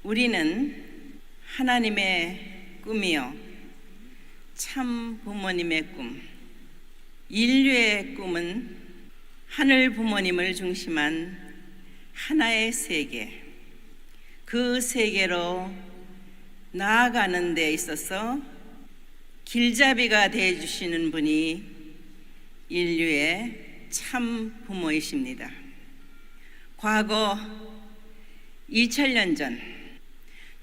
우리는 하나님의 꿈이요, 참 부모님의 꿈, 인류의 꿈은 하늘 부모님을 중심한 하나의 세계, 그 세계로 나아가는 데 있어서 길잡이가 되어주시는 분이 인류의 참 부모이십니다. 과거 2000년 전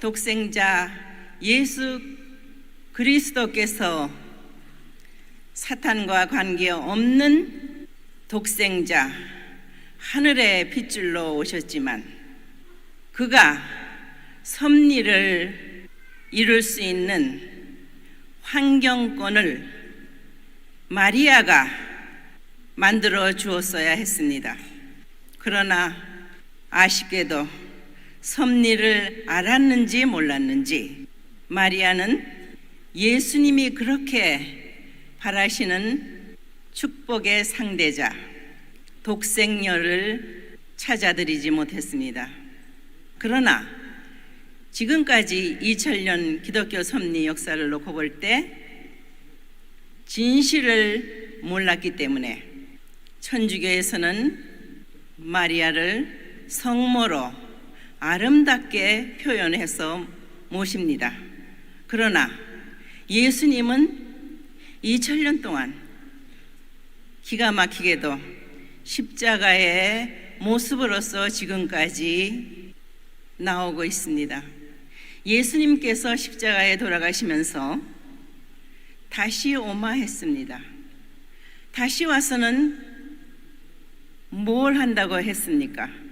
독생자 예수 그리스도께서 사탄과 관계없는 독생자 하늘의 핏줄로 오셨지만 그가 섭리를 이룰 수 있는 환경권을 마리아가 만들어 주었어야 했습니다. 그러나 아쉽게도 섭리를 알았는지 몰랐는지 마리아는 예수님이 그렇게 바라시는 축복의 상대자 독생녀를 찾아드리지 못했습니다. 그러나 지금까지 2000년 기독교 섭리 역사를 놓고 볼 때 진실을 몰랐기 때문에 천주교에서는 마리아를 성모로 아름답게 표현해서 모십니다. 그러나 예수님은 2000년 동안 기가 막히게도 십자가의 모습으로서 지금까지 나오고 있습니다. 예수님께서 십자가에 돌아가시면서 다시 오마했습니다. 다시 와서는 뭘 한다고 했습니까?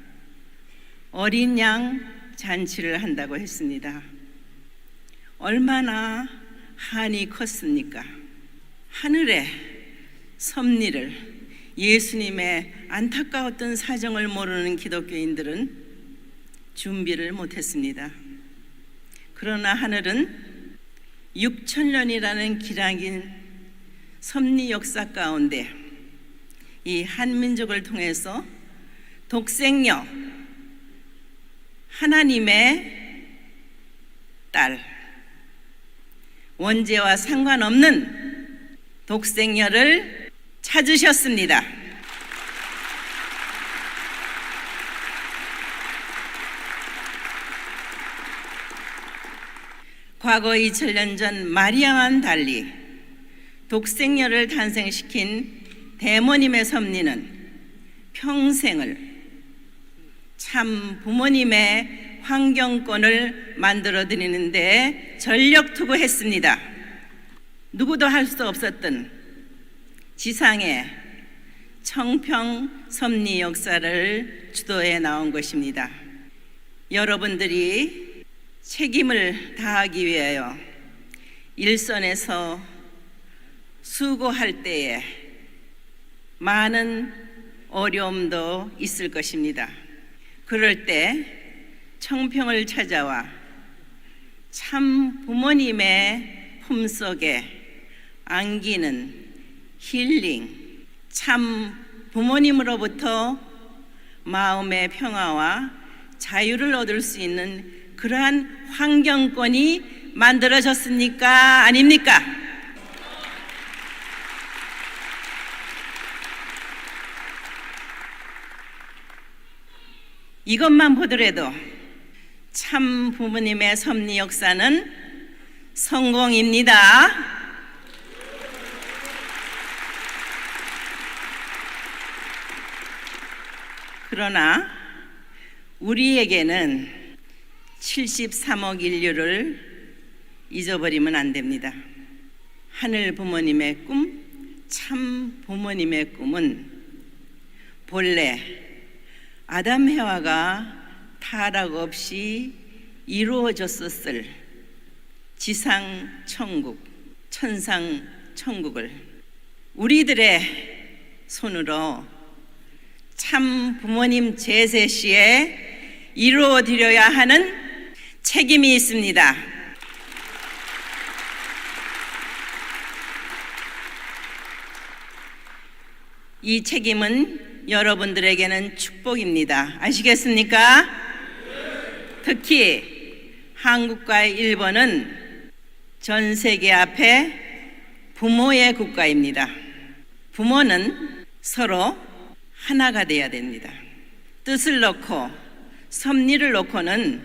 어린 양 잔치를 한다고 했습니다. 얼마나 한이 컸습니까? 하늘의 섭리를, 예수님의 안타까웠던 사정을 모르는 기독교인들은 준비를 못했습니다. 그러나 하늘은 6000년이라는 기나긴 섭리 역사 가운데 이 한민족을 통해서 독생녀 하나님의 딸, 원죄와 상관없는 독생녀를 찾으셨습니다. 과거 2000년 전 마리아와는 달리 독생녀를 탄생시킨 대모님의 섭리는 평생을 참 부모님의 환경권을 만들어 드리는데 전력 투구했습니다. 누구도 할 수 없었던 지상의 청평 섭리 역사를 주도해 나온 것입니다. 여러분들이 책임을 다하기 위하여 일선에서 수고할 때에 많은 어려움도 있을 것입니다. 그럴 때 청평을 찾아와 참 부모님의 품속에 안기는 힐링, 참 부모님으로부터 마음의 평화와 자유를 얻을 수 있는 그러한 환경권이 만들어졌습니까? 아닙니까? 이것만 보더라도 참 부모님의 섭리 역사는 성공입니다. 그러나 우리에게는 73억 인류를 잊어버리면 안 됩니다. 하늘 부모님의 꿈, 참 부모님의 꿈은 본래 아담 해와가 타락 없이 이루어졌었을 지상 천국, 천상 천국을 우리들의 손으로 참 부모님 제세 시에 이루어 드려야 하는 책임이 있습니다. 이 책임은 여러분들에게는 축복입니다. 아시겠습니까? 특히 한국과 일본은 전 세계 앞에 부모의 국가입니다. 부모는 서로 하나가 되어야 됩니다. 뜻을 놓고 섭리를 놓고는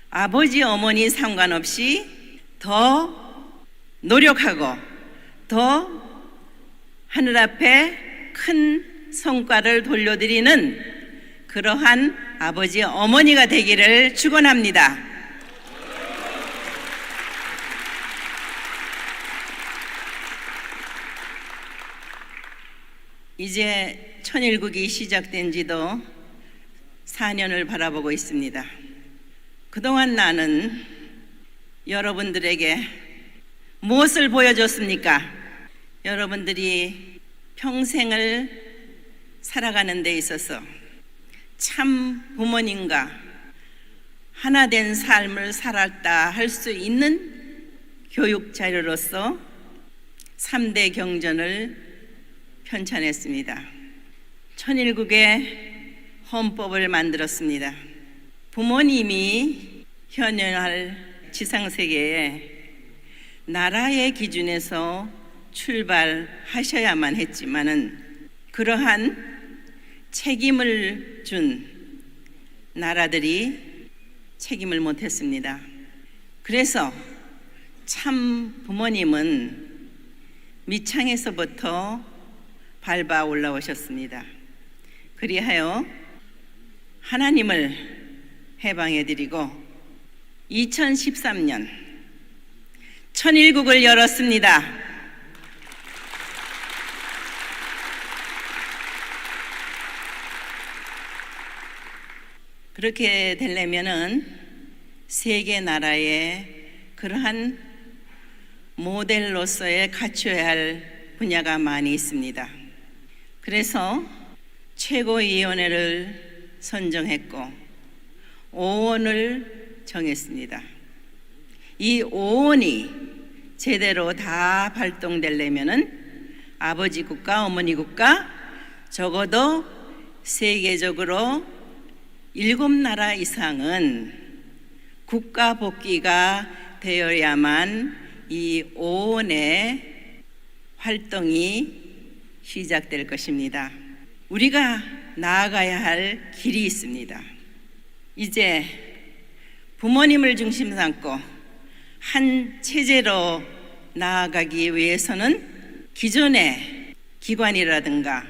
아버지, 어머니 상관없이 더 노력하고 더 하늘 앞에 큰 성과를 돌려드리는 그러한 아버지, 어머니가 되기를 축원합니다. 이제 천일국이 시작된 지도 4년을 바라보고 있습니다. 그동안 나는 여러분들에게 무엇을 보여줬습니까? 여러분들이 평생을 살아가는 데 있어서 참 부모님과 하나 된 삶을 살았다 할 수 있는 교육 자료로서 3대 경전을 편찬했습니다. 천일국의 헌법을 만들었습니다. 부모님이 현현할 지상세계에 나라의 기준에서 출발하셔야만 했지만은 그러한 책임을 준 나라들이 책임을 못했습니다. 그래서 참 부모님은 밑창에서부터 밟아 올라오셨습니다. 그리하여 하나님을 해방해드리고 2013년 천일국을 열었습니다. 그렇게 되려면은 세계 나라의 그러한 모델로서의 갖춰야 할 분야가 많이 있습니다. 그래서 최고위원회를 선정했고 5원을 정했습니다. 이 5원이 제대로 다 발동되려면은 아버지 국가, 어머니 국가 적어도 세계적으로 7나라 이상은 국가 복귀가 되어야만 이 5원의 활동이 시작될 것입니다. 우리가 나아가야 할 길이 있습니다. 이제 부모님을 중심 삼고 한 체제로 나아가기 위해서는 기존의 기관이라든가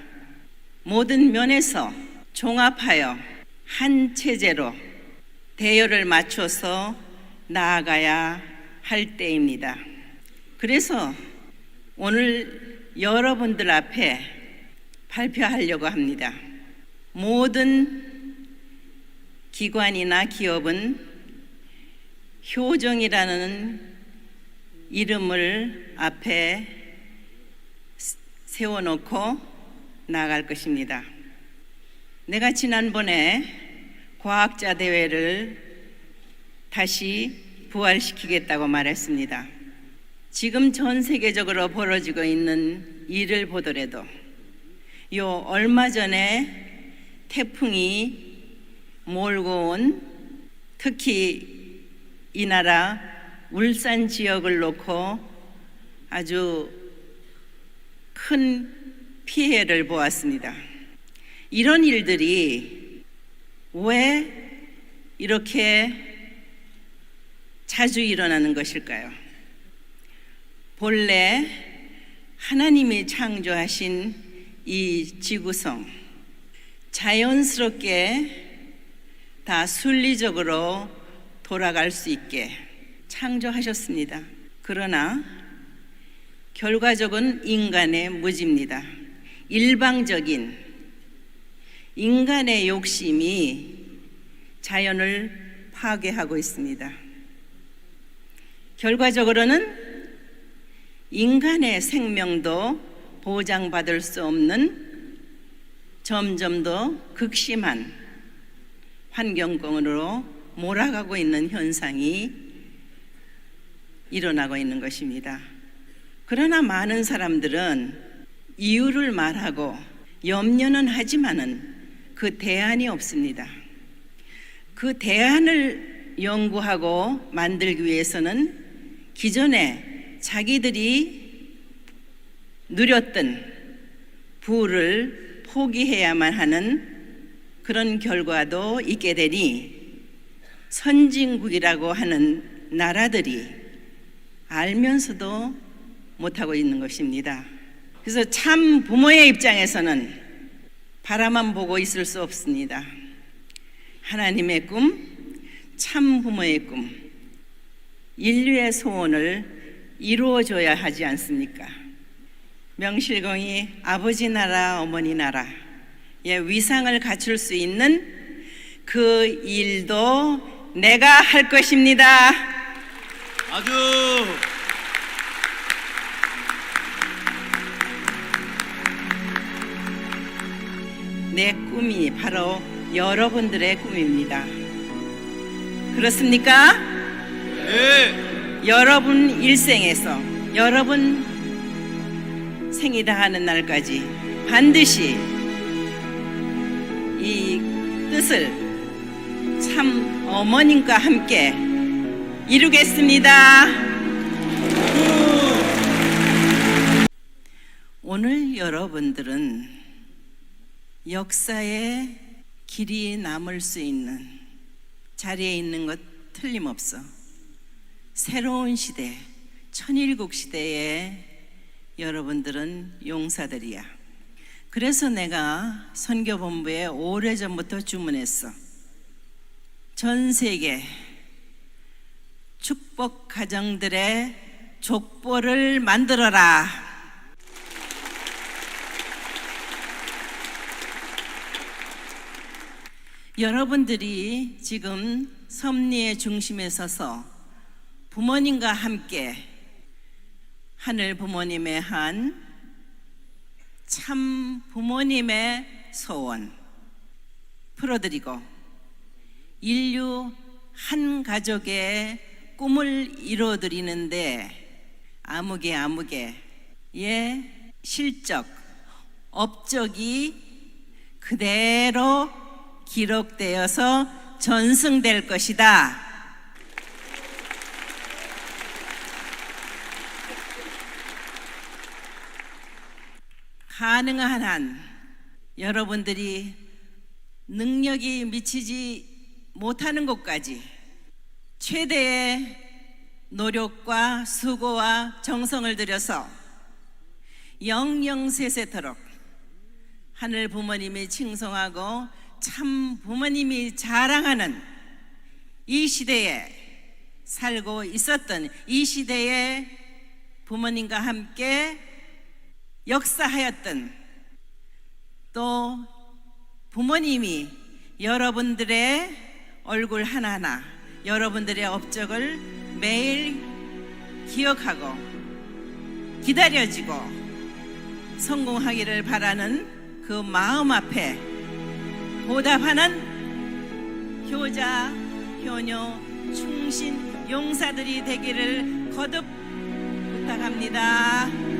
모든 면에서 종합하여 한 체제로 대열을 맞춰서 나아가야 할 때입니다. 그래서 오늘 여러분들 앞에 발표하려고 합니다. 모든 기관이나 기업은 효정이라는 이름을 앞에 세워놓고 나아갈 것입니다. 내가 지난번에 과학자 대회를 다시 부활시키겠다고 말했습니다. 지금 전 세계적으로 벌어지고 있는 일을 보더라도 요 얼마 전에 태풍이 몰고 온 특히 이 나라 울산 지역을 놓고 아주 큰 피해를 보았습니다. 이런 일들이 왜 이렇게 자주 일어나는 것일까요? 본래 하나님이 창조하신 이 지구성 자연스럽게 다 순리적으로 돌아갈 수 있게 창조하셨습니다. 그러나 결과적은 인간의 무지입니다. 일방적인 인간의 욕심이 자연을 파괴하고 있습니다. 결과적으로는 인간의 생명도 보장받을 수 없는 점점 더 극심한 환경공으로 몰아가고 있는 현상이 일어나고 있는 것입니다. 그러나 많은 사람들은 이유를 말하고 염려는 하지만은 그 대안이 없습니다. 그 대안을 연구하고 만들기 위해서는 기존에 자기들이 누렸던 부를 포기해야만 하는 그런 결과도 있게 되니 선진국이라고 하는 나라들이 알면서도 못하고 있는 것입니다. 그래서 참 부모의 입장에서는 바라만 보고 있을 수 없습니다. 하나님의 꿈, 참 부모의 꿈, 인류의 소원을 이루어줘야 하지 않습니까? 명실공히 아버지 나라, 어머니 나라의 위상을 갖출 수 있는 그 일도 내가 할 것입니다. 아주 내 꿈이 바로 여러분들의 꿈입니다. 그렇습니까? 네. 여러분 일생에서 여러분 생이 다하는 날까지 반드시 이 뜻을 참 어머님과 함께 이루겠습니다. 오늘 여러분들은 역사의 길이 남을 수 있는 자리에 있는 것 틀림없어. 새로운 시대, 천일국 시대에 여러분들은 용사들이야. 그래서 내가 선교본부에 오래전부터 주문했어. 전 세계 축복 가정들의 족보를 만들어라. 여러분들이 지금 섭리의 중심에 서서 부모님과 함께 하늘 부모님의 한 참 부모님의 소원 풀어드리고 인류 한 가족의 꿈을 이루어드리는데 아무개의 실적, 업적이 그대로 기록되어서 전승될 것이다. 가능한 한 여러분들이 능력이 미치지 못하는 곳까지 최대의 노력과 수고와 정성을 들여서 영영세세토록 하늘 부모님이 칭송하고 참 부모님이 자랑하는 이 시대에 살고 있었던 이 시대의 부모님과 함께 역사하였던 또 부모님이 여러분들의 얼굴 하나하나 여러분들의 업적을 매일 기억하고 기다려지고 성공하기를 바라는 그 마음 앞에 보답하는 효자, 효녀, 충신, 용사들이 되기를 거듭 부탁합니다.